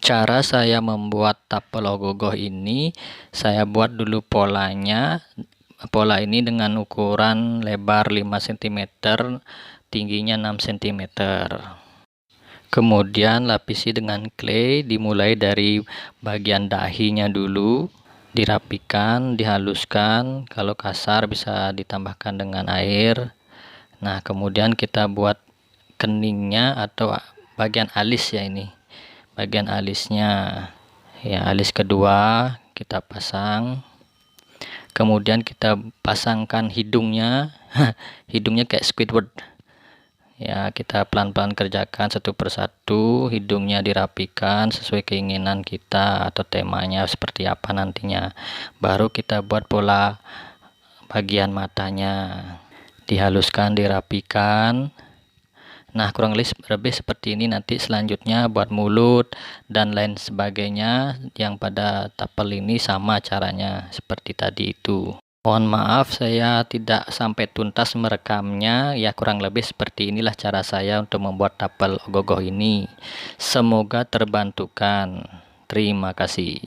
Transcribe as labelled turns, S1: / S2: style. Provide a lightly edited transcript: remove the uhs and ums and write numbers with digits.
S1: Cara saya membuat tapel ogogoh ini, saya buat dulu polanya. Pola ini dengan ukuran lebar 5 cm, tingginya 6 cm. Kemudian lapisi dengan clay, dimulai dari bagian dahinya dulu, dirapikan, dihaluskan. Kalau kasar bisa ditambahkan dengan air. Nah, kemudian kita buat keningnya atau bagian alis ya, ini bagian alisnya ya. Alis kedua kita pasang, kemudian kita pasangkan hidungnya. Hidungnya kayak Squidward ya, kita pelan-pelan kerjakan satu persatu. Hidungnya dirapikan sesuai keinginan kita atau temanya seperti apa nantinya. Baru kita buat pola bagian matanya, dihaluskan, dirapikan. Nah, kurang lebih seperti ini nanti selanjutnya buat mulut dan lain sebagainya. Yang pada tapel ini sama caranya seperti tadi itu. Mohon maaf saya tidak sampai tuntas merekamnya ya. Kurang lebih seperti inilah cara saya untuk membuat tapel ogogoh ini. Semoga terbantukan. Terima kasih.